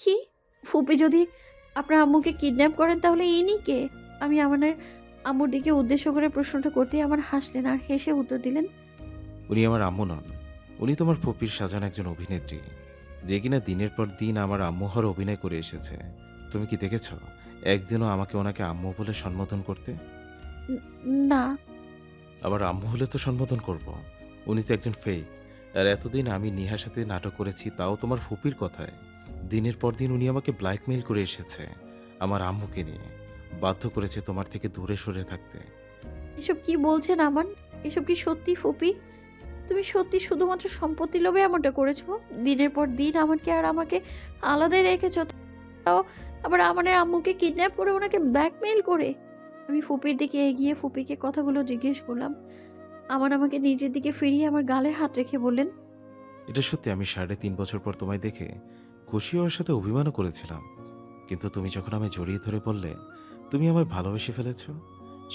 কি? ফুপি যদি আপনার আম্মুকে কিডন্যাপ করেন তাহলে ইনি কে? আমি আমানের আম্মুর দিকে উদ্দেশ্য করে প্রশ্নটা করতেই আমার হাসলেন আর হেসে উত্তর দিলেন, উনি আমার আম্মু নন। উনি তোমার ফুপির সাজানো একজন অভিনেত্রী, যে কিনা দিনের পর দিন আমার আম্মু হওয়ার অভিনয় করে এসেছে। তুমি কি দেখেছ একদিনও আমাকে ওনাকে আম্মু বলে সম্বোধন করতে? "ন না।" আবার আম্মু হলে তো সম্বোধন করব। উনি তো একজন ফেক। আর এতদিন আমি নিহার সাথে নাটক করেছি, তাও তোমার ফুপির কথায়। দিনের পর দিন উনি আমাকে ব্ল্যাকমেইল করে এসেছে আমার আম্মুকে নিয়ে। বাধ্য করেছে তোমার থেকে দূরে সরে থাকতে। এসব কি বলছেন আমান? এসব কি সত্যি ফুপি? তুমি সত্যি শুধুমাত্র সম্পত্তির লোভে এমনটা করেছো? দিনের পর দিন আমাকে আর আমাকে আলাদাই রেখেছো, তাও আবার আমানের আম্মুকে কিডন্যাপ করে ওনাকে ব্ল্যাকমেইল করে? আমি ফুপির দিকে এগিয়ে ফুপিকে কথাগুলো জিজ্ঞেস করলাম। আমান আমাকে নিজের দিকে ফিরিয়ে আমার গালে হাত রেখে বললেন, এটা সত্যি, আমি 3.5 বছর পর তোমায় দেখে খুশি হওয়ার সাথে অভিমানও করেছিলাম। কিন্তু তুমি যখন আমায় জড়িয়ে ধরে বললে তুমি আমায় ভালোবেসে ফেলেছ,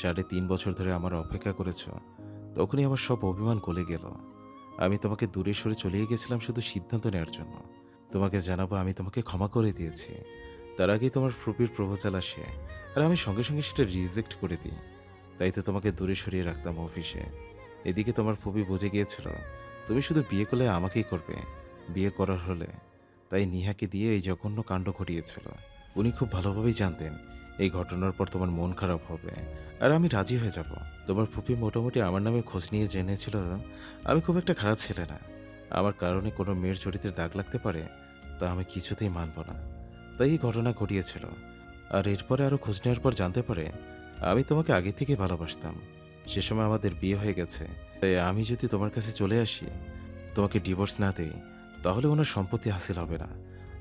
3.5 বছর ধরে আমার অপেক্ষা করেছ, তখনই আমার সব অভিমান গলে গেল। আমি তোমাকে দূরে সরে চলিয়ে গেছিলাম শুধু সিদ্ধান্ত নেওয়ার জন্য। তোমাকে জানাবো আমি তোমাকে ক্ষমা করে দিয়েছি। তার আগেই তোমার ফুপির প্রপোজাল আসে, আর আমি সঙ্গে সঙ্গে সেটা রিজেক্ট করে দিই। তাই তো তোমাকে দূরে সরিয়ে রাখতাম অফিসে। এদিকে তোমার ফুপি বুঝে গিয়েছিল তুমি শুধু বিয়ে করলে আমাকেই করবে, বিয়ে করার হলে। তাই নিহাকে দিয়ে এই জঘন্য কাণ্ড ঘটিয়েছিল। উনি খুব ভালোভাবেই জানতেন এই ঘটনার পর তোমার মন খারাপ হবে, আর আমি রাজি হয়ে যাব। তোমার ফুপি মোটামুটি আমার নামে খোঁজ নিয়ে জেনেছিল আমি খুব একটা খারাপ ছেলে না। আমার কারণে কোনো মেয়ের চরিত্রে দাগ লাগতে পারে তা আমি কিছুতেই মানব না। তাই এই ঘটনা ঘটিয়েছিল। আর এরপরে আরও খোঁজ নেওয়ার পর জানতে পারে আমি তোমাকে আগে থেকে ভালোবাসতাম। সে সময় আমাদের বিয়ে হয়ে গেছে। তাই আমি যদি তোমার কাছে চলে আসি, তোমাকে ডিভোর্স না দেই, তাহলে ওনার সম্পত্তি হাসিল হবে না।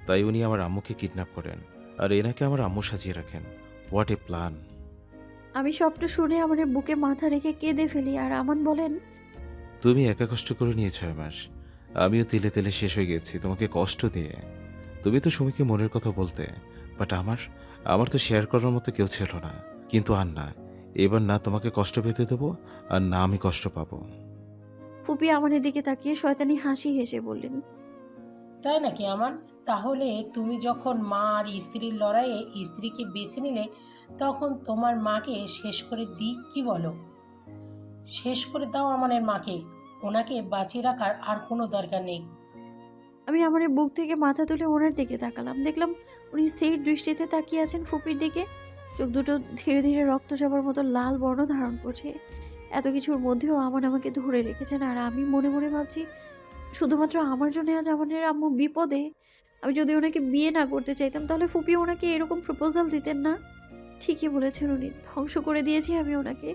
তাই উনি আমার আম্মুকে কিডন্যাপ করেন আর এনাকে আমার আম্মু সাজিয়ে রাখেন। What a plan! আমি সবটা শুনে আমাদের বুকে মাথা রেখে কেঁদে ফেলি আর আমান বলেন, তুমি একা কষ্ট করে নিয়ে 6 মাস, আমিও তিলে তিলে শেষ হয়ে গেছি তোমাকে কষ্ট দিয়ে। তুমি তো সুমিকে মনের কথা বলতে, বাট আমার আমার তো শেয়ার করার মতো কেউ ছিল না। কিন্তু আর না, এবার না তোমাকে কষ্ট পেতে দেবো, আর না আমি কষ্ট পাবো। ফুপি আমানের দিকে তাকিয়ে শয়তানি হাসি হেসে বললেন, তাই নাকি আমান? তাহলে তুমি যখন মা আর স্ত্রীর লড়াইয়ে স্ত্রীকে বেছে নিলে, তখন তোমার মাকে শেষ করে দিই কি বলো? শেষ করে দাও আমানের মাকে। ওনাকে বাঁচিয়ে রাখার আর কোনো দরকার নেই। আমি আমানের বুক থেকে মাথা তুলে ওনার দিকে তাকালাম। দেখলাম উনি সেই দৃষ্টিতে তাকিয়ে আছেন ফুপির দিকে। চোখ দুটো ধীরে ধীরে রক্তচাপার মতো লাল বর্ণ ধারণ করছে। এত কিছুর মধ্যেও আমান আমাকে ধরে রেখেছেন আর আমি মনে মনে ভাবছি, শুধুমাত্র আমার জন্য আজ আমানের আম্মু বিপদে। আমি যদি ওনাকে বিয়ে না করতে চাইতাম তাহলে ফুপি ওনাকে এরকম প্রপোজাল দিতেন না। ঠিকই বলেছেন উনি, ধ্বংস করে দিয়েছি আমি ওনাকে।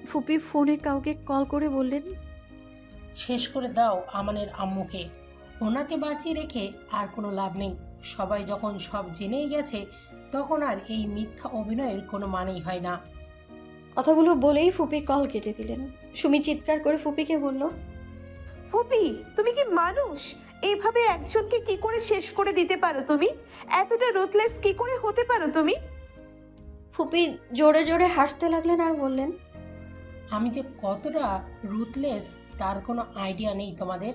ফুপি ফোনে কাউকে কল করে বললেন, শেষ করে দাও আমানের আম্মুকে। ওনাকে বাঁচিয়ে রেখে আর কোনো লাভ নেই। সবাই যখন সব জেনেই গেছে, তখন আর এই মিথ্যা অভিনয়ের কোনো মানেই হয় না। কথাগুলো বলেই ফুপি কল কেটে দিলেন। সুমি চিৎকার করে ফুপিকে বলল, ফুপি, তুমি কি মানুষ? এইভাবে একজনকে কি করে শেষ করে দিতে পারো তুমি? এতটা রুথলেস কি করে হতে পারো তুমি? ফুপি জোরে জোরে হাসতে লাগলেন আর বললেন, আমি যে কতটা রুথলেস তার কোনো আইডিয়া নেই তোমাদের।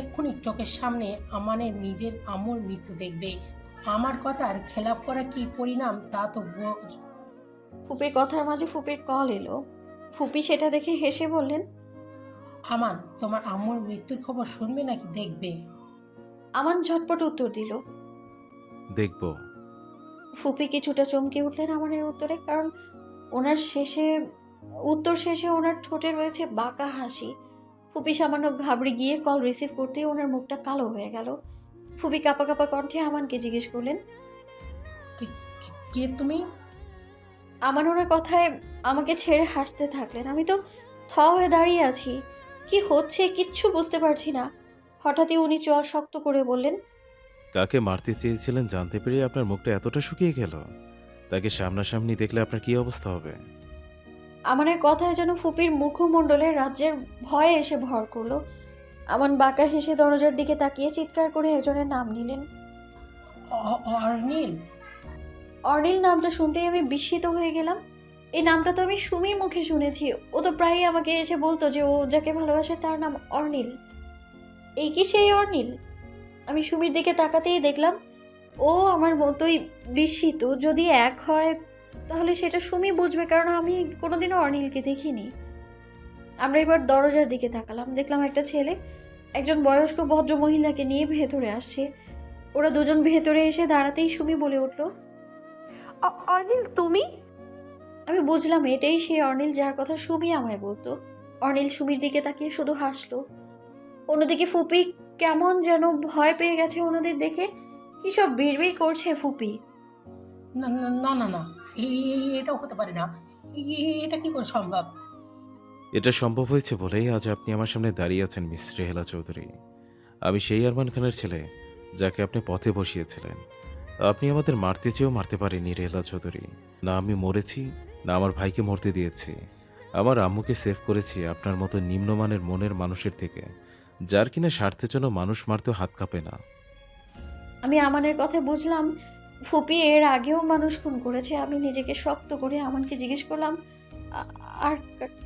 এক্ষুনি চোখের সামনে আমানের নিজের আম্মুর মৃত্যু দেখবে। আমার কথার খেলাপ করা কি পরিণাম তা তো ফুপির কথার মাঝে ফুপির কল এলো। ফুপি সেটা দেখে হেসে বললেন, আমান, তোমার আম্মুর মৃত্যুর খবর শুনবে নাকি দেখবে? আমান ঝটপট উত্তর দিল। দেখব। ফুপি কিছুটা চমকে উঠলেন আমানের উত্তরে, কারণ ওনার উত্তর শেষে ওনার ঠোঁটে রয়েছে বাঁকা হাসি। ফুপি সামান্য ঘাবড়ে গিয়ে কল রিসিভ করতেই ওনার মুখটা কালো হয়ে গেল। ফুপি কাঁপা কাঁপা কণ্ঠে আমানকে জিজ্ঞেস করলেন, কে তুমি? আমান ওনার কথায় আমাকে ছেড়ে হাসতে থাকলেন। আমি তো হয়ে দাঁড়িয়ে আছি। কি হচ্ছে কিচ্ছু বুঝতে পারছি না। হঠাৎই উনি চোয়াল শক্ত করে বললেন, কাকে মারতে চেয়েছিলেন জানতে পেরে আপনার মুখটা এতটা শুকিয়ে গেল? তাকে সামনাসামনি দেখলে আপনার কি অবস্থা হবে? আমানের কথায় যেন ফুপির মুখমণ্ডলে রাজ্যের ভয়ে এসে ভর করলো। আমান বাঁকা হেসে দরজার দিকে তাকিয়ে চিৎকার করে একজনের নাম নিলেন। অর্নিল। অর্নিল নামটা শুনতেই আমি বিস্মিত হয়ে গেলাম। এই নামটা তো আমি সুমির মুখে শুনেছি। ও তো প্রায়ই আমাকে এসে বলতো যে ও যাকে ভালোবাসে তার নাম অর্নিল। এই কি সেই অর্নিল? আমি সুমির দিকে তাকাতেই দেখলাম ও আমার মতোই বিস্মিত। যদি এক হয় তাহলে সেটা সুমি বুঝবে, কারণ আমি কোনোদিনও অর্নিলকে দেখিনি। আমরা এবার দরজার দিকে তাকালাম, দেখলাম একটা ছেলে একজন বয়স্ক ভদ্র মহিলাকে নিয়ে ভেতরে আসছে। ওরা দুজন ভেতরে এসে দাঁড়াতেই সুমি বলে উঠল। অর্নিল তুমি? আমি বুঝলাম এটাই সেই অর্নিল যার কথা সুমি আমায় বলতো। অর্নিল সুমির দিকে তাকিয়ে শুধু হাসলো। অন্যদিকে ফুপি কেমন যেন ভয় পেয়ে গেছে ওনাদের দেখে। কি সব বিড়বিড় করছে ফুপি। না না না না না, এটাও হতে পারে না। এটা কি করে সম্ভব? এটা সম্ভব হয়েছে বলেই আজ আপনি আমার সামনে দাঁড়িয়ে আছেন মিস রেহেলা চৌধুরী। আমি সেই আরমান খানের ছেলে যাকে আপনি পথে বসিয়েছিলেন। আপনি আমাদের মারতে চেয়েও মারতে পারেননি রেহেলা চৌধুরী। না আমি মরেছি, না আমার ভাইকে মরতে দিয়েছি। আমার আম্মুকে সেভ করেছি আপনার মতো নিম্নমানের মনের মানুষের থেকে, যার কিনা স্বার্থের জন্য মানুষ মারতেও হাত কাঁপে না। আমি আমানের কথা বুঝলাম ফুপি এর আগেও মানুষ খুন করেছে। আমি নিজেকে শক্ত করে আমানকে জিজ্ঞেস করলাম, "আ- আর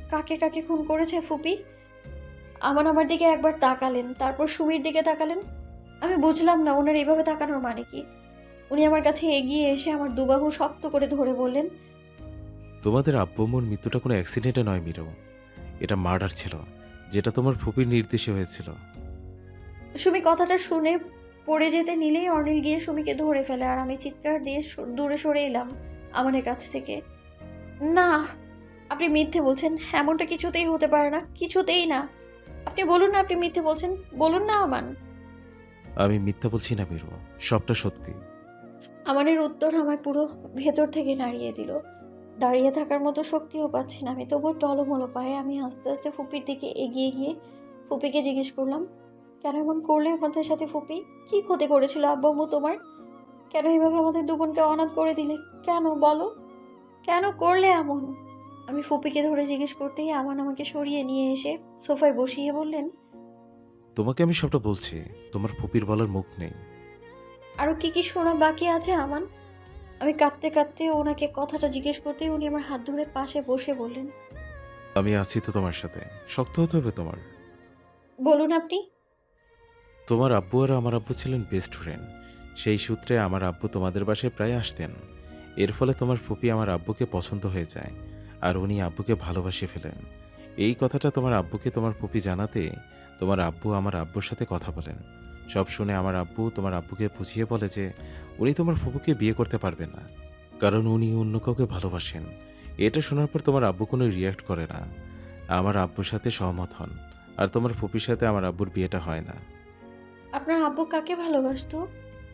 কাকে কাকে খুন করেছে ফুপি?" আমান আমার দিকে একবার তাকালেন, তারপর সুমির দিকে তাকালেন। আমি বুঝলাম না ওনার এইভাবে তাকানোর মানে কি। উনি আমার কাছে এগিয়ে এসে আমার দুবাহু শক্ত করে ধরে বললেন, তোমাদের আব্বু আম্মুর মৃত্যুটা কোনো অ্যাক্সিডেন্টে নয় মিরো, এটা মার্ডার ছিল, যেটা তোমার ফুপির নির্দেশে হয়েছিল। সুমি কথাটা শুনে পড়ে যেতে নিলেই অর্নিল গিয়ে সুমিকে ধরে ফেলে, আর আমি চিৎকার দিয়ে দূরে সরে এলাম আমানের কাছ থেকে। না, আপনি মিথ্যে বলছেন, এমনটা কিছুতেই হতে পারে না, কিছুতেই না। আপনি বলুন না আপনি মিথ্যে বলছেন, বলুন না আমান। আমি মিথ্যা বলছি না মিরো, সবটা সত্যি। আমানের উত্তর আমার পুরো ভেতর থেকে নাড়িয়ে দিল। দাঁড়িয়ে থাকার মতো শক্তিও পাচ্ছি না আমি, তবুও টলমলো পায়ে আমি আস্তে আস্তে ফুপির দিকে এগিয়ে গিয়ে ফুপিকে জিজ্ঞেস করলাম, কেন এমন করলে আমাদের সাথে ফুপি? কি ক্ষতি করেছিল আব্বু আম্মু তোমার? কেন এইভাবে আমাদের দুবোনকে অনাথ করে দিলে? কেন বলো, কেন করলে এমন? আমি ফুপিকে ধরে জিজ্ঞেস করতেই আমান আমাকে সরিয়ে নিয়ে এসে সোফায় বসিয়ে বললেন, তোমাকে আমি সবটা বলছি, তোমার ফুপির বলার মুখ নেই। আরও কি কি শোনা বাকি আছে আমান? আমি কাঁদতে কাঁদতে ওনাকে কথাটা জিজ্ঞেস করতেই উনি আমার হাত ধরে পাশে বসে বললেন, আমি আছি তো তোমার সাথে, শক্ত হতে হবে তোমার। বলুন আপনি। তোমার আব্বু আর আমার আব্বু ছিলেন বেস্ট ফ্রেন্ড। সেই সূত্রে আমার আব্বু তোমাদের বাসায় প্রায় আসতেন। এর ফলে তোমার ফুপি আমার আব্বুকে পছন্দ হয়ে যায়, আর উনি আব্বুকে ভালোবাসে ফেলেন। এই কথাটা তোমার আব্বুকে তোমার ফুপি জানাতে তোমার আব্বু আমার আব্বুর সাথে কথা বলেন। সব শুনে আমার আব্বু তোমার আব্বুকে বুঝিয়ে বলে যে উনি তোমার ফুপুকে বিয়ে করতে পারবে না, কারণ উনি অন্য কাউকে ভালোবাসেন। এটা শোনার পর তোমার আব্বু কোনো রিয়্যাক্ট করে না, আমার আব্বুর সাথে সহমত হন, আর তোমার ফুপির সাথে আমার আব্বুর বিয়েটা হয় না। আপনার আব্বু কাকে ভালোবাসতো?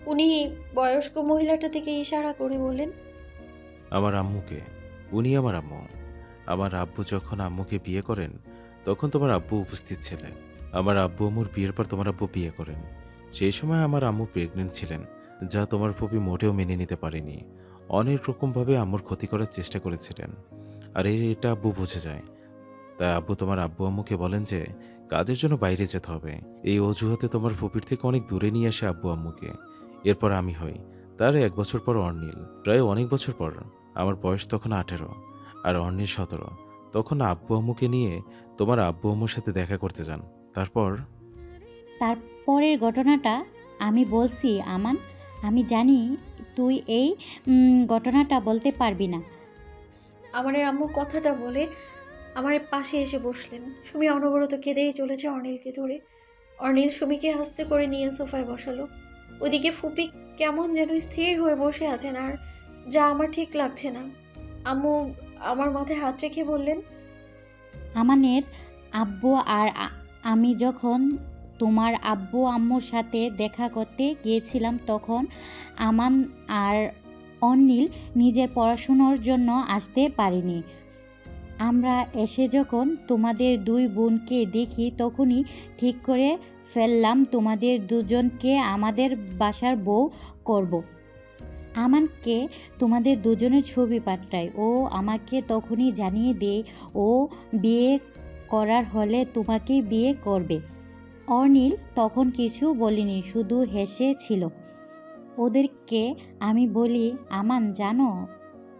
উনি বয়স্ক মহিলাটা থেকে ইশারা করে বললেন, আমার আম্মুকে। উনি আমার আম্মু। আমার আব্বু যখন আম্মুকে বিয়ে করেন তখন তোমার আব্বু উপস্থিত ছিলেন। আমার আব্বু আম্মুর বিয়ের পর তোমার আব্বু বিয়ে করেন। সেই সময় আমার আম্মু প্রেগনেন্ট ছিলেন, যা তোমার ফুপি মোটেও মেনে নিতে পারেনি। অনেক রকমভাবে আম্মুর ক্ষতি করার চেষ্টা করেছিলেন, আর এটা আব্বু বুঝে যায়। তাই আব্বু তোমার আব্বু আম্মুকে বলেন যে কাজের জন্য বাইরে যেতে হবে। এই অজুহাতে তোমার ফুপির থেকে অনেক দূরে নিয়ে আসে আব্বু আম্মুকে। এরপর আমি হই। তার 1 বছর পর অর্নিল। প্রায় অনেক বছর পর আমার বয়স তখন 18 আর অর্নিল 17। তখন আব্বু আম্মুকে নিয়ে তোমার আব্বু আম্মুর সাথে দেখা করতে যান। তারপর তারপরের ঘটনাটা আমি বলছি আমান। আমি জানি তুই এই ঘটনাটা বলতে পারবি না। আমাদের আম্মু কথাটা বলে আমার পাশে এসে বসলেন। সুমি অনবরত কেঁদেই চলেছে অর্নিলকে ধরে। অর্নিল সুমিকে আস্তে করে নিয়ে সোফায় বসালো। ওদিকে ফুপি কেমন যেন স্থির হয়ে বসে আছেন, আর যা আমার ঠিক লাগছে না। আম্মু আমার মাথায় হাত রেখে বললেন, আমানের আব্বু আর আমি যখন তোমার আব্বু আম্মুর সাথে দেখা করতে গিয়েছিলাম তখন আমান আর অনিল নিজের পড়াশুনোর জন্য আসতে পারিনি। আমরা এসে যখন তোমাদের দুই বোনকে দেখি তখনই ঠিক করে ফেললাম তোমাদের দুজনকে আমাদের বাসার বউ করব। আমানকে তোমাদের দুজনের ছবি পাঠায়, ও আমাকে তখনই জানিয়ে দেয় ও বিয়ে করার হলে তোমাকেই বিয়ে করবে। অনিল তখন কিছু বলিনি, শুধু হেসেছিল। ওদেরকে আমি বলি, আমান জানো,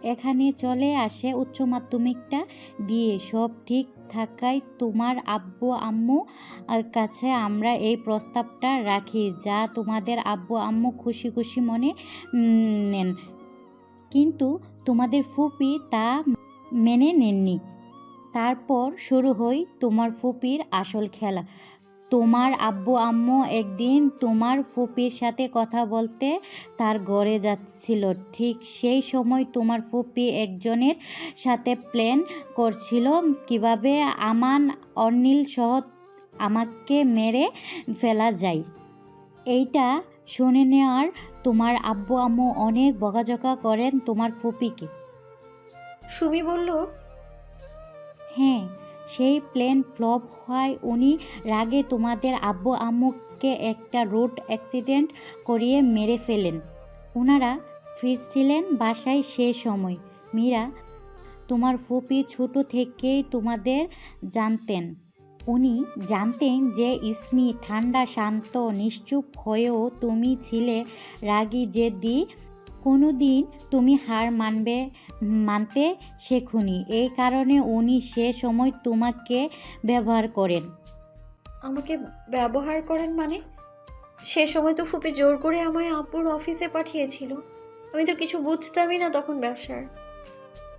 এখানে চলে আসে উচ্চ মাধ্যমিকটা দিয়ে সব ঠিক থাকায় তোমার আব্বু আম্মু আর কাছে আমরা এই প্রস্তাবটা রাখি, যা তোমাদের আব্বু আম্মু খুশি খুশি মনে নেন। কিন্তু তোমাদের ফুপি তা মেনে নেননি। তারপর শুরু হয় তোমার ফুপির আসল খেলা। তোমার আব্বু আম্মু একদিন তোমার ফুপির সাথে কথা বলতে তার ঘরে যাচ্ছিল। ঠিক সেই সময় তোমার ফুপি একজনের সাথে প্ল্যান করছিল কিভাবে আমান, অনিল সহ আমাকে মেরে ফেলা যায়। এইটা শুনে নেওয়ার তোমার আব্বু আম্মু অনেক বকাঝকা করেন তোমার ফুপিকে। সুমি বলল, হ্যাঁ, সেই প্লেন ফ্লপ হয় উনি রাগে তোমাদের আব্বু আম্মুকে একটা রোড অ্যাক্সিডেন্ট করিয়ে মেরে ফেলেন। ওনারা ফিরছিলেন বাসায় সে সময়। মীরা, তোমার ফুপি ছোট থেকেই তোমাদের জানতেন। উনি জানতেন যে ইসমি ঠান্ডা, শান্ত, নিশ্চুপ হয়েও তুমি ছিলে রাগী, জেদি। কোনোদিন তুমি হার মানতে শেখোনি। এই কারণে উনি সে সময় তোমাকে ব্যবহার করেন। আমাকে ব্যবহার করেন মানে? সে সময় তো ফুপি জোর করে আমায় আব্বুর অফিসে পাঠিয়েছিল। আমি তো কিছু বুঝতামই না তখন ব্যবসার।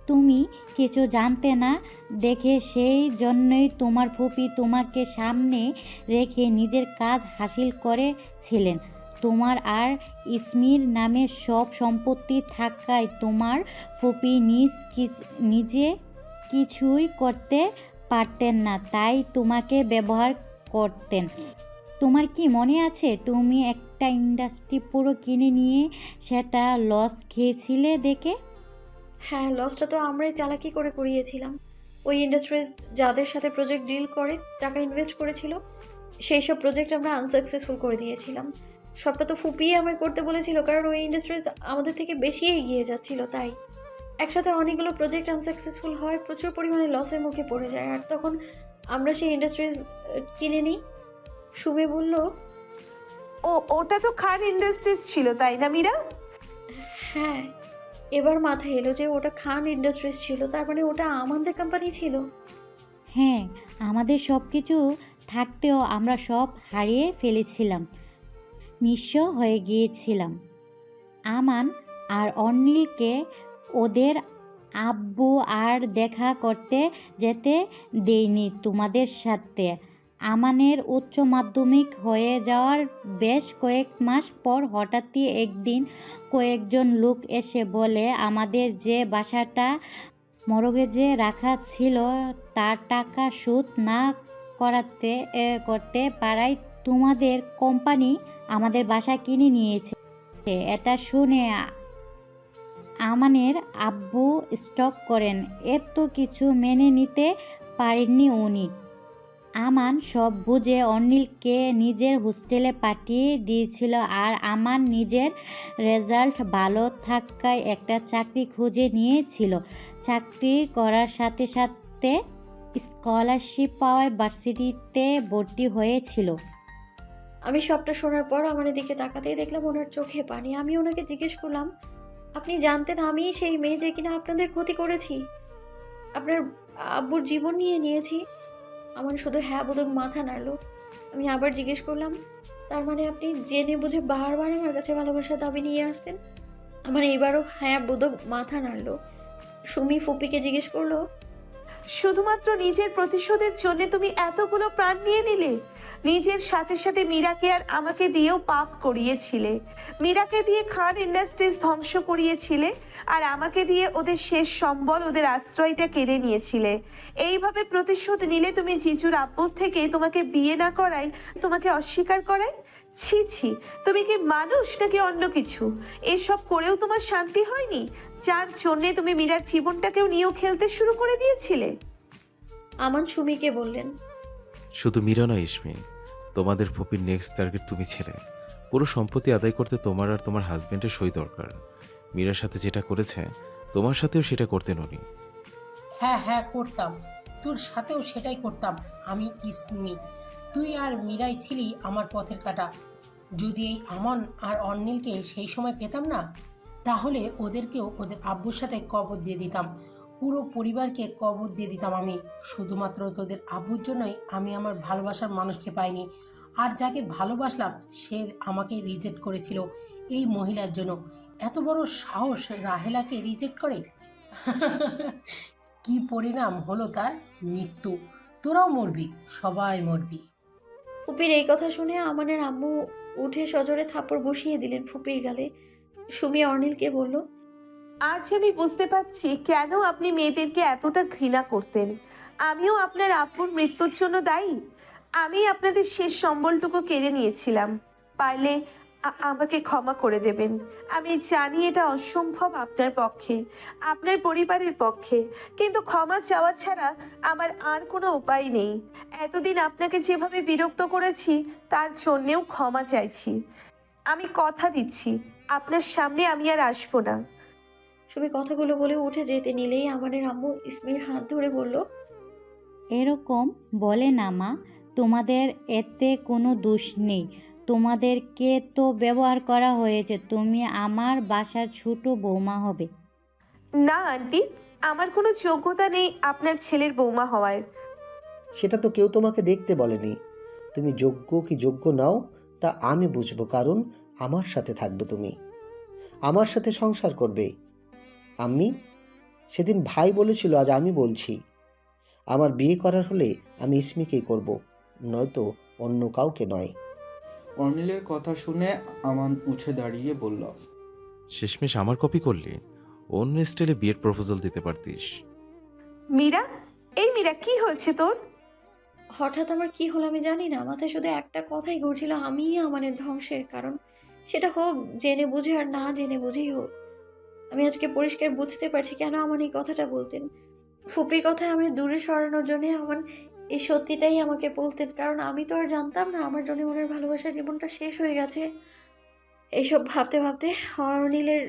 তুমি কিছু জানতে না দেখে সেই জন্যই তোমার ফুপি তোমাকে সামনে রেখে নিজের কাজ হাসিল করেছিলেন। তোমার আর ইসমির নামে সব সম্পত্তি থাকায় তোমার ফুপি নিজে কিছুই করতে পারতেন না, তাই তোমাকে ব্যবহার করতেন। তোমার কি মনে আছে তুমি একটা ইন্ডাস্ট্রি পুরো কিনে নিয়ে সেটা লস খেয়েছিলে দেখে? হ্যাঁ, লসটা তো আমরাই চালাকি করে করিয়েছিলাম। ওই ইন্ডাস্ট্রিজ যাদের সাথে প্রজেক্ট ডিল করে টাকা ইনভেস্ট করেছিল, সেই সব প্রজেক্ট আমরা আনসাকসেসফুল করে দিয়েছিলাম। সবটা তো ফুপিয়ে আমায় করতে বলেছিল, কারণ ওই ইন্ডাস্ট্রিজ আমাদের থেকে বেশি এগিয়ে যাচ্ছিল। তাই একসাথে অনেকগুলো প্রজেক্ট আনসাকসেসফুল হয়, প্রচুর পরিমাণে লসের মুখে পড়ে যায়, আর তখন আমরা সেই ইন্ডাস্ট্রিজ কিনে নিই। সুমি বলল, ওটা তো খান ইন্ডাস্ট্রিজ ছিল, তাই না মীরা? হ্যাঁ। এবার মাথায় এলো যে ওটা খান ইন্ডাস্ট্রিজ ছিল, তার মানে ওটা আমাদের কোম্পানি ছিল। হ্যাঁ, আমাদের সব কিছু থাকতেও আমরা সব হারিয়ে ফেলেছিলাম, নিঃস্ব হয়ে গিয়েছিলাম। আমান আর অনিলকে ওদের আব্বু আর দেখা করতে যেতে দেয়নি তোমাদের সাথে। আমানের উচ্চ মাধ্যমিক হয়ে যাওয়ার বেশ কয়েক মাস পর হঠাৎই একদিন কয়েকজন লোক এসে বলে, আমাদের যে বাসাটা মরগেজে রাখা ছিল তার টাকা শোধ না করতে পারায় তোমাদের কোম্পানি আমাদের বাসা কিনে নিয়েছে। এটা শুনে আমানের আব্বু স্টপ করেন। এত কিছু মেনে নিতে পারেননি উনি। আমান সব বুঝে অনিলকে নিজের হোস্টেলে পাঠিয়ে দিয়েছিল, আর আমান নিজের রেজাল্ট ভালো থাকায় একটা চাকরি খুঁজে নিয়েছিল। চাকরি করার সাথে সাথে স্কলারশিপ পাওয়ায় ভার্সিটিতে ভর্তি হয়েছিল। আমি সবটা শোনার পর আমার দিকে তাকাতেই দেখলাম ওনার চোখে পানি। আমি ওনাকে জিজ্ঞেস করলাম, আপনি জানতেন আমি সেই মেয়ে যে কিনা আপনাদের ক্ষতি করেছি, আপনার আব্বুর জীবন নিয়ে নিয়েছি? আমার শুধু হ্যাঁ বোধক মাথা নাড়লো। আমি আবার জিজ্ঞেস করলাম, তার মানে আপনি জেনে বুঝে বারবার আমার কাছে ভালোবাসার দাবি নিয়ে আসতেন? আমার এবারও হ্যাঁ বোধক মাথা নাড়লো। সুমি ফুপিকে জিজ্ঞেস করলো, শুধুমাত্র নিজের প্রতিশোধের জন্য তুমি এতগুলো প্রাণ নিয়ে নিলে? নিজের সাথে সাথে মীরাকে আর আমাকে দিয়েও পাপ করিয়েছিলে। মীরাকে দিয়ে খান ইন্ডাস্ট্রিজ ধ্বংস করিয়েছিলে, আর আমাকে দিয়ে ওদের শেষ সম্বল, ওদের আশ্রয়টা কেড়ে নিয়েছিলে। এইভাবে প্রতিশোধ নিলে তুমি জিজুর আব্বুর থেকে তোমাকে বিয়ে না করাই, তোমাকে অস্বীকার করাই? ছি ছি, তুমি কি মানুষ নাকি অন্য কিছু? এসব করেও তোমার শান্তি হয়নি, যার জন্যে তুমি মীরার জীবনটাকেও নিয়েও খেলতে শুরু করে দিয়েছিলে? আমান সুমিকে বললেন, শুধু মীরা নয় ইসমি, তোমাদের ফুপির নেক্সট টার্গেট তুমি ছিলে। পুরো সম্পত্তি আদায় করতে তোমার আর তোমার হাজবেন্ডের সই দরকার। মীরার সাথে যেটা করেছে তোমার সাথেও সেটা করতেন উনি। হ্যাঁ হ্যাঁ করতাম, তোর সাথেও সেটাই করতাম। আমি ইসমি, তুই আর মীরাই ছিলি আমার পথের কাঁটা। যদি এই আমান আর অনিলকে সেই সময় পেতাম না, তাহলে ওদেরকেও ওদের আব্বুর সাথে কবর দিয়ে দিতাম। পুরো পরিবারকে কবর দিয়ে দিতাম আমি। শুধুমাত্র তোদের আব্বুর জন্যই আমি আমার ভালোবাসার মানুষকে পাইনি। আর যাকে ভালোবাসলাম সে আমাকে রিজেক্ট করেছিল এই মহিলার জন্য। এত বড় সাহস রাহেলাকে রিজেক্ট করে! কি পরিণাম হলো তার? মৃত্যু। তোরাও মরবি, সবাই মরবি। ফুপির এই কথা শুনে আমানের আম্মু উঠে সজোরে থাপ্পড় বসিয়ে দিলেন ফুপির গালে। সুমি অর্নিলকে বলল, আজ আমি বুঝতে পারছি কেন আপনি মেয়েদেরকে এতটা ঘৃণা করতেন। আমিও আপনার আব্বুর মৃত্যুর জন্য দায়ী। আমি আপনাদের শেষ সম্বলটুকু কেড়ে নিয়েছিলাম। পারলে আমাকে ক্ষমা করে দেবেন। আমি জানি এটা অসম্ভব আপনার পক্ষে, আপনার পরিবারের পক্ষে, কিন্তু ক্ষমা চাওয়া ছাড়া আমার আর কোনো উপায় নেই। এতদিন আপনাকে যেভাবে বিরক্ত করেছি তার জন্যেও ক্ষমা চাইছি। আমি কথা দিচ্ছি আপনার সামনে আমি আর আসবো না। সুমি কথাগুলো বলে উঠে যেতে নিলেই আমানের আম্মু ইসমির হাত ধরে বলল, এরকম বলে না মা, তোমাদের এতে কোনো দোষ নেই। তোমাদেরকে তো ব্যবহার করা হয়েছে, তুমি আমার বাসার ছোট বৌমা হবে। না আন্টি, আমার কোনো যোগ্যতা নেই আপনার ছেলের বৌমা হওয়ার। সেটা তো কেউ তোমাকে দেখতে বলেনি। তুমি যোগ্য কি যোগ্য নাও তা আমি বুঝবো, কারণ আমার সাথে থাকবে তুমি, আমার সাথে সংসার করবে। আমি সেদিন ভাই বলেছিল, আজ আমি বলছি, আমার বিয়ে করার হলে আমি ইসমিকেই করব, নয়তো অন্য কাউকে নয়। অর্নিলের কথা শুনে আমান উঠে দাঁড়িয়ে বলল, শেষমেশ আমার কপি করলি। অন্য স্টাইলে বিয়ের প্রপোজাল দিতে পারতিস। মীরা, এই মীরা, কি হয়েছে তোর? হঠাৎ আমার কি হলো আমি জানি না, মাথায় শুধু একটা কথাই ঘুরছিল, আমিই আমানের ধ্বংসের কারণ। সেটা হোক জেনে বুঝে আর না জেনে বুঝেই হোক। আমি আজকে পরিষ্কার বুঝতে পারছি কেন আমার এই কথাটা বলতেন। ফুপির কথায় আমি দূরে সরানোর জন্য আমার এই সত্যিটাই আমাকে বলতেন, কারণ আমি তো আর জানতাম না আমার জন্য ওনার ভালোবাসার জীবনটা শেষ হয়ে গেছে। এইসব ভাবতে ভাবতে অর্নিলের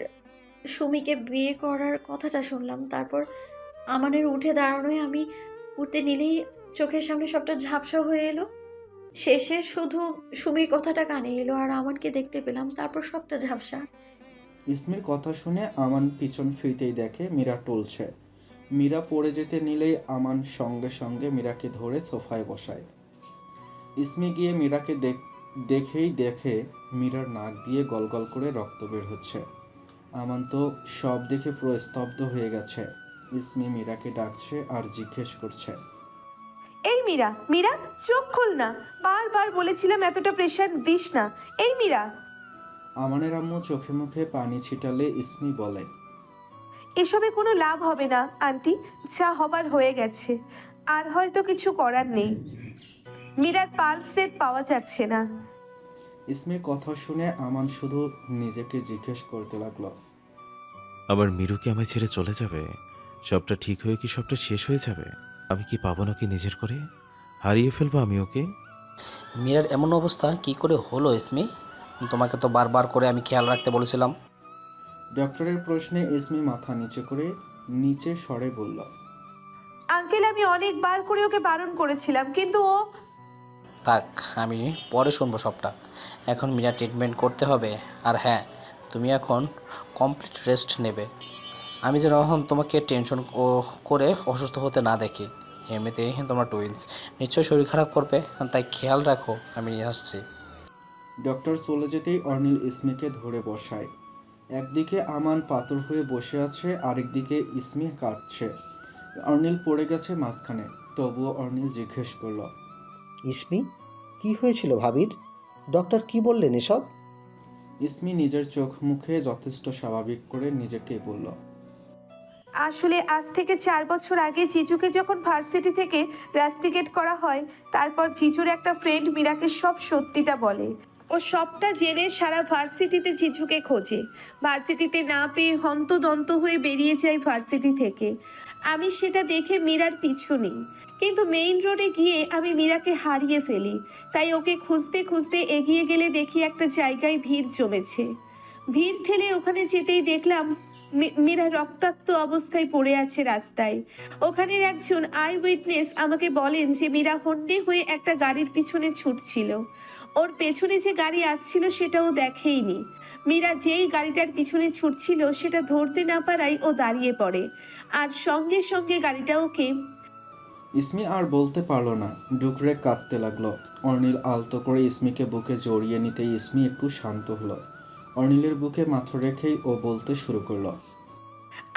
সুমিকে বিয়ে করার কথাটা শুনলাম। তারপর আমানের উঠে দাঁড়ানোয় আমি উঠতে নিলেই চোখের সামনে সবটা ঝাপসা হয়ে এলো। শেষে শুধু সুমির কথাটা কানে এলো আর আমানকে দেখতে পেলাম, তারপর সবটা ঝাপসা। ইসমির কথা শুনে আমান পিছন ফিরতেই দেখে মীরা টলছে। মীরা পড়ে যেতে নিলেই আমান সঙ্গে সঙ্গে মীরাকে ধরে সোফায় বসায়। ইসমি গিয়ে মীরাকে দেখেই দেখে মীরার নাক দিয়ে গলগল করে রক্ত বের হচ্ছে। আমান তো সব দেখে পুরো স্তব্ধ হয়ে গেছে। ইসমি মীরাকে ডাকছে আর জিজ্ঞেস করছে, এই মীরা, মীরা, চোখ খোল না। বারবার বলেছিলাম এতটা প্রেশার দিস না। এই মীরা। আমানের আম্মু চোখে মুখে পানি ছিটালে ইসমি বলে, এসবে কোনো লাভ হবে না আন্টি, যা হবার হয়ে গেছে, আর হয়তো কিছু করার নেই। মীরার পালস রেট পাওয়া যাচ্ছে না। ইসমির কথা শুনে আমান শুধু নিজেকে জিজ্ঞেস করতে লাগলো, আবার মিরু কি আমায় ছেড়ে চলে যাবে? সবটা ঠিক হয়ে কি সবটা শেষ হয়ে যাবে? আমি কি পাবো নাকি নিজের করে? হারিয়ে ফেলবো আমি ওকে? মীরার এমন অবস্থা কি করে হলো ইসমি? তোমাকে তো বারবার করে আমি খেয়াল রাখতে বলেছিলাম। ডক্টরের প্রশ্নে ইসমি মাথা নিচে করে নিচে স্বরে বলল, আঙ্কেল, আমি অনেকবার করে ওকে বারণ করেছিলাম, কিন্তু ও। থাক, আমি পরে শুনবো সবটা। এখন মীরা ট্রিটমেন্ট করতে হবে। আর হ্যাঁ, তুমি এখন কমপ্লিট রেস্ট নেবে। আমি যেন এখন তোমাকে টেনশন করে অসুস্থ হতে না দেখি। এমনিতেই তোমরা টুইন্স, নিশ্চয়ই শরীর খারাপ করবে, তাই খেয়াল রাখো। আমি আসছি। ডক্টর চলে যেতেই অর্নিল ইসমিকে ধরে বসায়। একদিকে আমান পাথর হয়ে বসে আছে, আরেকদিকে ইসমি কাঁদছে। অর্নিল পড়ে গেছে মাঝখানে। তবুও অর্নিল জিজ্ঞেস করলো, ইসমি, কি হয়েছিল ভাবির? ডক্টর কি বললেন এসব? ইসমি নিজের চোখ মুখে যথেষ্ট স্বাভাবিক করে নিজেকে বলল, আসলে আজ থেকে 4 বছর আগে জিজুকে যখন ভার্সিটি থেকে রাস্টিকেট করা হয়, তারপর জিজুর একটা ফ্রেন্ড মীরাকে সব সত্যিটা বলে। ও সবটা জেনে সারা ভার্সিটিতে জিজুকে খোঁজে। ভার্সিটিতে না পেয়ে হন্তদন্ত হয়ে বেরিয়ে যায় ভার্সিটি থেকে। আমি সেটা দেখে মীরার পিছু নিই, কিন্তু মেইন রোডে গিয়ে আমি মীরাকে হারিয়ে ফেলি। তাই ওকে খুঁজতে খুঁজতে এগিয়ে গেলে দেখি একটা জায়গায় ভিড় জমেছে। ভিড় ঠেলে ওখানে যেতেই দেখলাম মীরা রক্তাক্ত অবস্থায় পড়ে আছে রাস্তায়। ওখানের একজন আই উইটনেস আমাকে বলেন যে মীরা হন্যে হয়ে একটা গাড়ির পিছনে ছুটছিল। ওর পেছনে যে গাড়ি আসছিল সেটাও দেখেইনি। মীরা যেই গাড়িটার পিছনে ছুটছিল সেটা ধরতে না পারায় ও দাঁড়িয়ে পড়ে, আর সঙ্গে সঙ্গে গাড়িটা ওকে। ইসমি আর বলতে পারলো না, ডুকরে কাঁদতে লাগলো। অর্নিল আলতো করে ইসমিকে বুকে জড়িয়ে নিতেই ইসমি একটু শান্ত হলো। অর্নিলের বুকে মাথা রেখেই ও বলতে শুরু করলো।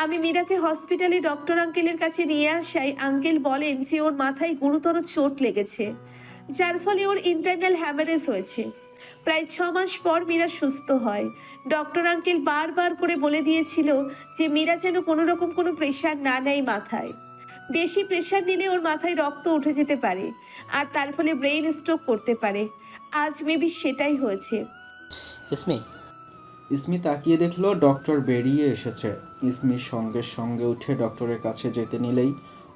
আমি মীরাকে হসপিটালে ডক্টর আঙ্কেলের কাছে নিয়ে আসায় আঙ্কেল বলেন যে ওর মাথায় গুরুতর চোট লেগেছে, যার ফলে ওর ইন্টারনাল হ্যামারেজ হয়েছে। প্রায় 6 মাস পর মীরা সুস্থ হয়। ডক্টর আঙ্কেল বারবার করে বলে দিয়েছিল যে মীরা যেন কোনো রকম কোনো প্রেশার না নেয় মাথায়। বেশি প্রেশার নিলে ওর মাথায় রক্ত উঠে যেতে পারে, আর তার ফলে ব্রেইন স্ট্রোক করতে পারে। আজ মেবি সেটাই হয়েছে। ইসমি, ইসমি তাকিয়ে দেখলো ডক্টর বেরিয়ে এসেছে। ইসমির সঙ্গে সঙ্গে উঠে ডক্টরের কাছে যেতে নিলেই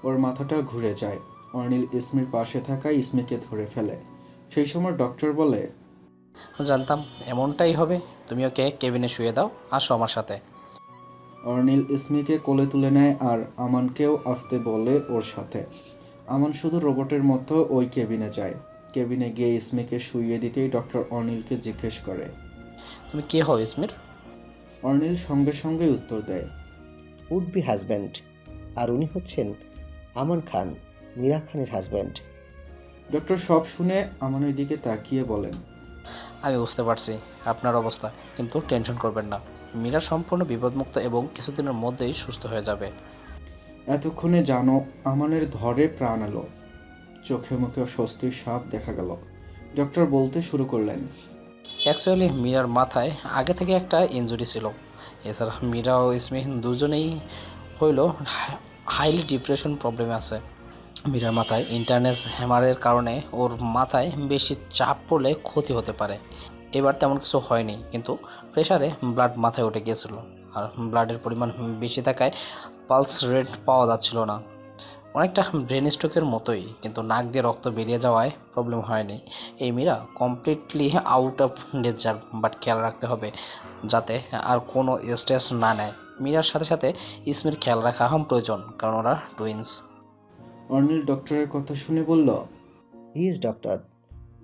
ওর মাথাটা ঘুরে যায়। অর্নিল ইসমির পাশে থাকায় ইসমিকে ধরে ফেলে। সেই সময় ডক্টর বলে, জানতাম এমনটাই হবে। তুমি ওকে কেবিনে শুয়ে দাও, আসো আমার সাথে। অর্নিল ইসমিকে কোলে তুলে নেয় আর আমানকেও আসতে বলে ওর সাথে। আমান শুধু রোবটের মতো ওই কেবিনে যায়। কেবিনে গিয়ে ইসমিকে শুইয়ে দিতেই ডক্টর অর্নিলকে জিজ্ঞেস করে। তুমি কে হও ইসমির? অর্নিল সঙ্গে সঙ্গে উত্তর দেয়, উড বি হাজব্যান্ড, আর উনি হচ্ছেন আমান খান, মীরা খানের হাজব্যান্ড। ডক্টর সব শুনে আমানের দিকে তাকিয়ে বলেন, আমি বুঝতে পারছি আপনার অবস্থা, কিন্তু টেনশন করবেন না। মীরা সম্পূর্ণ বিপদমুক্ত এবং কিছুদিনের মধ্যেই সুস্থ হয়ে যাবে। এতক্ষণে জানো আমানের ধরে প্রাণ এলো। চোখে মুখে স্বস্তির সাপ দেখা গেল। ডক্টর বলতে শুরু করলেন, অ্যাকচুয়ালি মীরার মাথায় আগে থেকে একটা ইনজুরি ছিল। এছাড়া মীরা ও ইসমি দুজনেই হইল হাইলি ডিপ্রেশন প্রবলেমে আছে। মীরার মাথায় ইন্টারনেস হ্যামারের কারণে ওর মাথায় বেশি চাপ পড়লে ক্ষতি হতে পারে। এবার তেমন কিছু হয়নি, কিন্তু প্রেশারে ব্লাড মাথায় উঠে গিয়েছিল, আর ব্লাডের পরিমাণ বেশি থাকায় পালস রেট পাওয়া যাচ্ছিল না। অনেকটা ব্রেন স্ট্রোকের মতোই, কিন্তু নাক দিয়ে রক্ত বেরিয়ে যাওয়ায় প্রবলেম হয়নি। এই Mira completely out of danger, but খেয়াল রাখতে হবে যাতে আর কোনো স্ট্রেস না নেয়। মীরার সাথে সাথে ইসমির খেয়াল রাখা প্রয়োজন, কারণ ওরা টুইন্স। অর্নিল ডক্টরের কথা শুনে বলল, ইয়েস ডক্টর,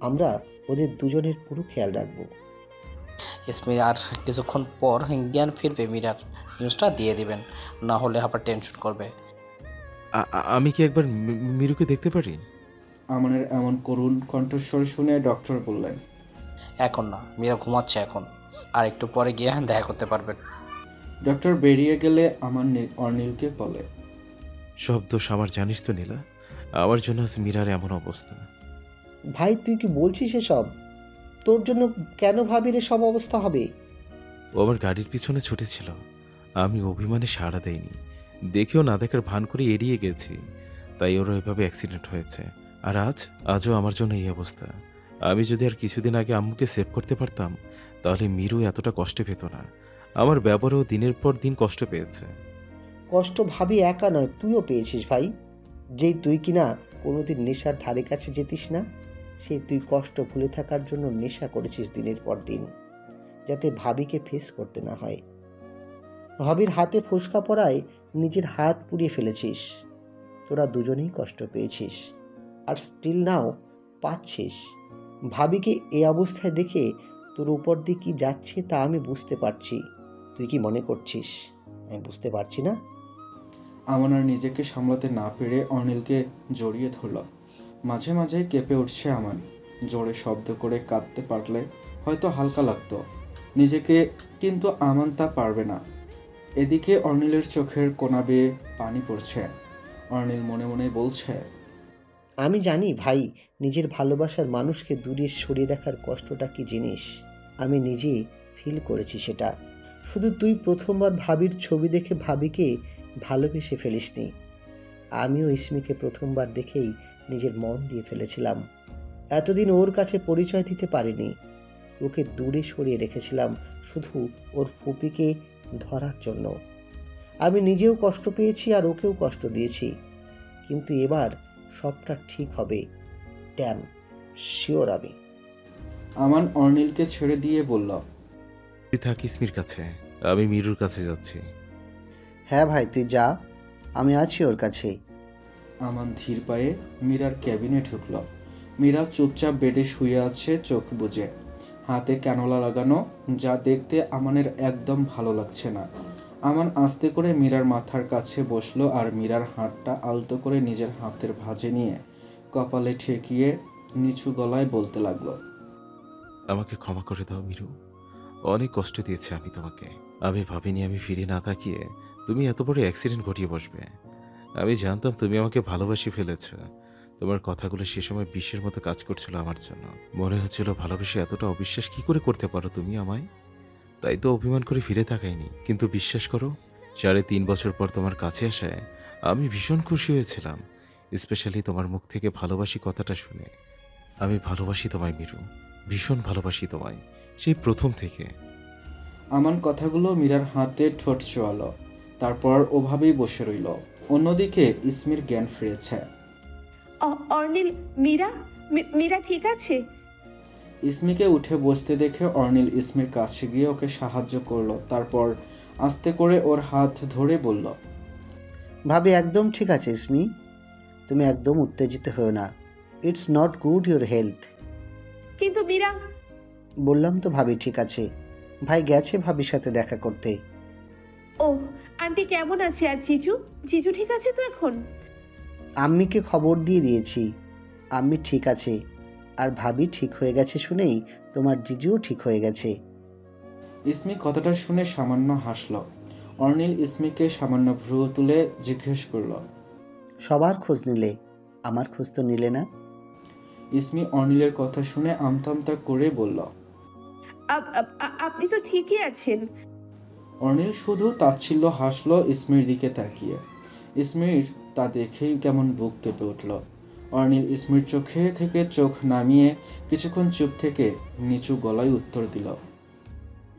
আমরা ওদের দুজনের পুরো খেয়াল রাখবো। ইসমির আর কিছুক্ষণ পর জ্ঞান ফিরবে। মীরার নিউজটা দিয়ে দিবেন, না হলে আবার টেনশন করবে। আমি কি একবার মিরুকে দেখতে পারি? আমানের এমন করুণ কণ্ঠস্বর শুনে ডক্টর বললেন, এখন না, মীরা ঘুমাচ্ছে এখন, আর একটু পরে গিয়ে দেখা করতে পারবেন। ডক্টর বেরিয়ে গেলে অর্নিলকে বলে, সব দোষ আমার, জানিস তো নীলা, আমার জন্য আজ মীরার এমন অবস্থা। ভাই তুই কি বলছিস এসব? তোর জন্য কেন ভাবির সব অবস্থা হবে? ও আমার গাড়ির পিছনে ছুটেছিল, আমি অভিমানে সাড়া দেইনি, দেখেও না দেখার ভান করে এড়িয়ে গেছি, তাই ওর এভাবে অ্যাক্সিডেন্ট হয়েছে। আর আজও আমার জন্য এই অবস্থা। আমি যদি আর কিছুদিন আগে আম্মুকে সেভ করতে পারতাম, তাহলে মিরু এতটা কষ্ট পেত না। আমার ব্যবহারেও দিনের পর দিন কষ্ট পেয়েছে। কষ্ট ভাবি একা নয়, তুইও পেয়েছিস ভাই। যেই তুই কিনা কোনোদিন নেশার ধারে কাছে যেতিস না, সেই তুই কষ্ট ভুলে থাকার জন্য নেশা করেছিস দিনের পর দিন, যাতে ভাবিকে ফেস করতে না হয়। ভাবির হাতে ফোসকা পড়ায় নিজের হাত পুড়িয়ে ফেলেছিস। তোরা দুজনেই কষ্ট পেয়েছিস, আর স্টিল নাও পাচ্ছিস। ভাবিকে এই অবস্থায় দেখে তোর উপর দিয়ে কি যাচ্ছে তা আমি বুঝতে পারছি। তুই কি মনে করছিস আমি বুঝতে পারছি না? আমান আর নিজেকে সামলাতে না পেরে অর্নিলকে জড়িয়ে ধরল। মাঝে মাঝে কেঁপে উঠছে আমান। জোরে শব্দ করে কাঁদতে পারলে হয়তো হালকা লাগতো নিজেকে, কিন্তু আমান তা পারবে না। এদিকে অর্নিলের চোখের কোনা বেয়ে পানি পড়ছে। অর্নিল মনে মনে বলছে, আমি জানি ভাই, নিজের ভালোবাসার মানুষকে দূরে সরিয়ে রাখার কষ্টটা কি জিনিস। আমি নিজে ফিল করেছি সেটা। শুধু তুই প্রথমবার ভাবির ছবি দেখে ভাবিকে ভালোবেসে ফেলিসনি। আমিও ইসমিকে প্রথমবার দেখেই নিজের মন দিয়ে ফেলেছিলাম। এতদিন ওর কাছে পরিচয় দিতে পারিনি, ওকে দূরে সরিয়ে রেখেছিলাম শুধু ওর ফুপিকে ধরার জন্য। আমি নিজেও কষ্ট পেয়েছি আর ওকেও কষ্ট দিয়েছি, কিন্তু এবার সবটা ঠিক হবে, ড্যাম শিওর আমি। আমান অর্নিলকে ছেড়ে দিয়ে বলল, তুই থাক ইসমির কাছে, আমি মিরুর কাছে যাচ্ছি। হ্যাঁ ভাই তুই যা, আমি আছি ওর কাছে। আমান ধীর পায়ে মীরার ক্যাবিনে ঢুকল। মীরা চুপচাপ বেডে শুয়ে আছে চোখ বুজে, হাতে ক্যানোলা লাগানো, যা দেখতে আমানের একদম ভালো লাগছে না। আমান আস্তে করে মীরার মাথার কাছে বসলো আর মীরার হাতটা আলতো করে নিজের হাতের ভাঁজে নিয়ে কপালে ঠেকিয়ে নিচু গলায় বলতে লাগলো, আমাকে ক্ষমা করে দাও মিরু। অনেক কষ্ট দিয়েছি আমি তোমাকে। আমি ভাবিনি আমি ফিরে না তাকিয়ে তুমি এত বড় অ্যাক্সিডেন্ট ঘটিয়ে বসবে। আমি জানতাম তুমি আমাকে ভালোবাসি ফেলেছ। তোমার কথাগুলো সে সময় বিশ্বের মতো কাজ করছিল আমার জন্য। মনে হচ্ছিল ভালোবেসে এতটা অবিশ্বাস কি করে করতে পারো তুমি আমায়। তাই তো অভিমান করে ফিরে তাকাইনি। কিন্তু বিশ্বাস করো, 3.5 বছর পর তোমার কাছে আসায় আমি ভীষণ খুশি হয়েছিলাম। স্পেশালি তোমার মুখ থেকে ভালোবাসি কথাটা শুনে। আমি ভালোবাসি তোমায় মিরু, ভীষণ ভালোবাসি তোমায়, সেই প্রথম থেকে। আমান কথাগুলো মীরার হাতে ঠোঁট ছোঁয়ালো, তারপর ওভাবেই বসে রইল। অন্যদিকে ইসমির জ্ঞান ফিরেছে। অর্নিল, মীরা, মীরা ঠিক আছে? ইসমিকে উঠে বসতে দেখে অর্নিল ইসমির কাছে গিয়ে ওকে সাহায্য করলো, তারপর আস্তে করে ওর হাত ধরে বলল, ভাবি একদম ঠিক আছে ইসমি, তুমি একদম উত্তেজিত হও না। It's not good your health. কিন্তু মীরা। বললাম তো ভাবি ঠিক আছে। ভাই গেছে ভাবির সাথে দেখা করতে। ও, আন্টি কেমন আছে? আর জিজু? জিজু ঠিক আছে তো এখন? আম্মিকে খবর দিয়ে দিয়েছি, আম্মি ঠিক আছে। আর ভাবি ঠিক হয়ে গেছে শুনেই তোমার জিজুও ঠিক হয়ে গেছে। ইসমি কথাটা শুনে সামান্য হাসল। অর্নিল ইসমিকে সামান্য ভ্রু তুলে জিজ্ঞেস করল, সবার খোঁজ নিলে, আমার খোঁজ তো নিলে না। ইসমি অর্নিলের কথা শুনে আমতামতা করে বলল, আপনি তো ঠিকই আছেন। অর্নিল শুধু তাচ্ছিল্য হাসল ইসমির দিকে তাকিয়ে। ইসমির তা দেখেই কেমন বুক কেঁপে উঠল। অর্নিল ইসমির চোখে থেকে চোখ নামিয়ে কিছুক্ষণ চুপ থেকে নিচু গলায় উত্তর দিল,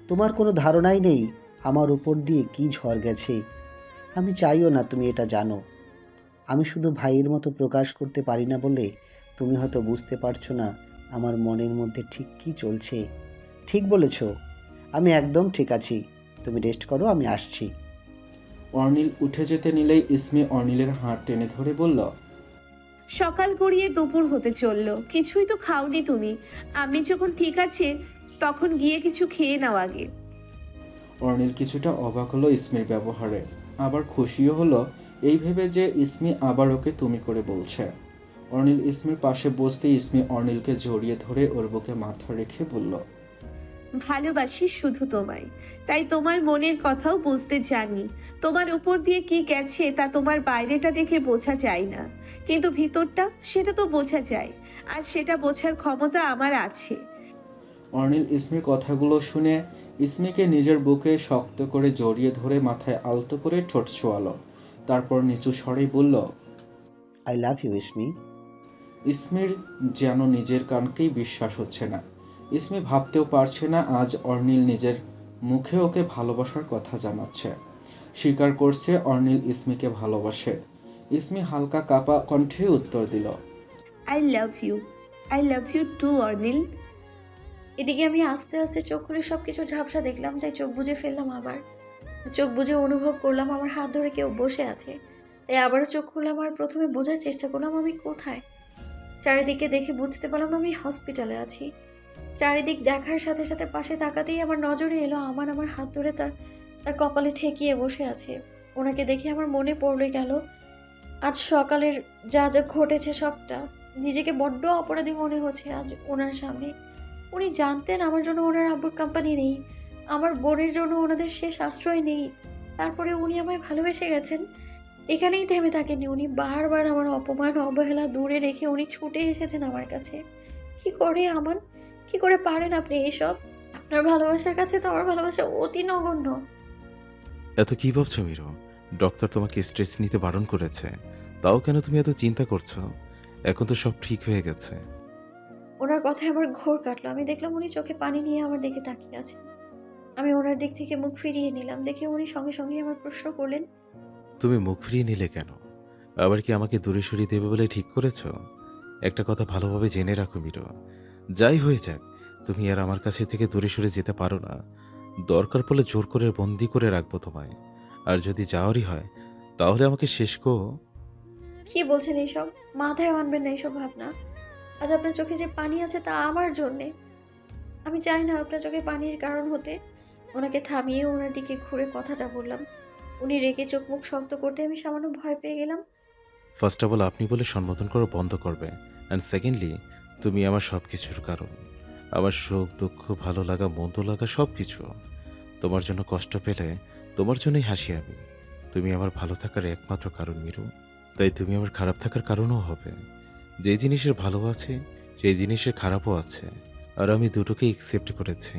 তোমার কোনো ধারণাই নেই আমার উপর দিয়ে কি ঝড় গেছে। আমি চাইও না তুমি এটা জানো। আমি শুধু ভাইয়ের মতো প্রকাশ করতে পারি না বলে তুমি হয়তো বুঝতে পারছো না আমার মনের মধ্যে ঠিক কি চলছে। ঠিক বলেছ, আমি একদম ঠিক আছি। তুমি রেস্ট করো, আমি আসছি। অর্নিল উঠে যেতে নিলেই ইসমি অর্নিলের হাত টেনে ধরে বলল, সকাল গড়িয়ে দুপুর হতে চললো, কিছুই তো খাওনি তুমি। আমি যখন ঠিক আছে তখন গিয়ে কিছু খেয়ে নাও আগে। অর্নিল কিছুটা অবাক হলো ইসমির ব্যবহারে, আবার খুশিও হলো এই ভেবে যে ইসমি আবার ওকে তুমি করে বলছে। অর্নিল ইসমির পাশে বসতেই ইসমি অর্নিলকে জড়িয়ে ধরে ওর বুকে মাথা রেখে বলল, ভালোবাসি শুধু তোমায়, তাই তোমার মনের কথাও বুঝতে জানি। তোমার উপর দিয়ে কি গেছে তা তোমার বাইরেটা দেখে বোঝা যায় না, কিন্তু ভিতরটা সেটা তো বোঝা যায়, আর সেটা বোঝার ক্ষমতা আমার আছে। অর্নিল ইসমির কথাগুলো শুনে ইসমিকে নিজের বুকে শক্ত করে জড়িয়ে ধরে মাথায় আলতো করে ঠোঁট ছোঁয়ালো, তারপর নিচু স্বরেই বলল, আই লাভ ইউ ইসমি। ইসমির যেন নিজের কানকেই বিশ্বাস হচ্ছে না। ইসমি ভাবতেও পারছে না আজ অর্নিল নিজের মুখে ওকে ভালোবাসার কথা জানাচ্ছে, স্বীকার করছে অর্নিল ইসমিকে ভালোবাসে। ইসমি হালকা কাপা কণ্ঠে উত্তর দিল, I love you, I love you too Arnil. এদিকে আমি আস্তে আস্তে চোখ খুলে সবকিছু ঝাপসা দেখলাম, তাই চোখ বুজে ফেললাম। আবার চোখ বুজে অনুভব করলাম আমার হাত ধরে কেউ বসে আছে। তাই আবারও চোখ খুললাম আর প্রথমে বোঝার চেষ্টা করলাম আমি কোথায়। চারিদিকে দেখে বুঝতে পারলাম আমি হসপিটালে আছি। চারিদিক দেখার সাথে সাথে পাশে তাকাতেই আমার নজরে এলো আমার হাত ধরে তার কপালে ঠেকিয়ে বসে আছে। ওনাকে দেখে আমার মনে পড়ে গেল আজ সকালের যা যা ঘটেছে সবটা। নিজেকে বড্ড অপরাধী মনে হচ্ছে আজ ওনার সামনে। উনি জানতেন আমার জন্য ওনার আব্বুর কোম্পানি নেই, আমার বোনের জন্য ওনাদের শেষ আশ্রয় নেই। তারপরে উনি আমায় ভালোবেসে গেছেন। এখানেই থেমে থাকেননি, উনি বারবার আমার অপমান অবহেলা দূরে রেখে উনি ছুটে এসেছেন আমার কাছে। কি করে আমান, কি করে পারেন আপনি এইসব? আপনার ভালোবাসার কাছে তো আমার ভালোবাসা অতি নগণ্য। এত কি ভাবছো মিরু? ডক্টর তোমাকে স্ট্রেস নিতে বারণ করেছে, তাও কেন তুমি এত চিন্তা করছো? এখন তো সব ঠিক হয়ে গেছে। ওনার কথায় আমার ঘোর কাটলো। আমি দেখলাম উনি চোখে পানি নিয়ে আমার দিকে তাকিয়ে আছেন। আমি ওনার দিক থেকে মুখ ফিরিয়ে নিলাম, দেখে উনি সঙ্গে সঙ্গে আমার প্রশ্ন করলেন, তুমি মুখ ফিরিয়ে নিলে কেন? আবার কি আমাকে দূরে সরিয়ে দেবে বলে ঠিক করেছো? একটা কথা ভালোভাবে জেনে রাখো মিরু, যাই হয়ে যাক তুমি আর আমার কাছে থেকে দূরে সরে যেতে পারো না। দরকার পড়লে জোর করে বন্দি করে রাখবো তোমায়। আর যদি যাওয়ারই হয় তাহলে আমাকে শেষ কো। কি বলছেন এইসব? মাথায় আনবেন না এইসব ভাবনা। আজ আপনার চোখে যে পানি আছে তা আমার জন্যে। আমি চাই না আপনার চোখে পানির কারণ হতে। ওনাকে থামিয়ে ওনার দিকে ঘুরে কথাটা বললাম। উনি রেগে চোখ মুখ শক্ত করতে আমি সামান্য ভয় পেয়ে গেলাম। ফার্স্ট অফ অল আপনি বলে সম্বোধন করা বন্ধ করবে, অ্যান্ড সেকেন্ডলি তুমি আমার সব কিছুর কারণ। আমার সুখ দুঃখ ভালো লাগা মন্দ লাগা সব কিছু। তোমার জন্য কষ্ট পেলে তোমার জন্যই হাসি আমি। তুমি আমার ভালো থাকার একমাত্র কারণ মিরু, তাই তুমি আমার খারাপ থাকার কারণও হবে। যে জিনিসের ভালো আছে সেই জিনিসের খারাপও আছে, আর আমি দুটোকেই একসেপ্ট করেছি।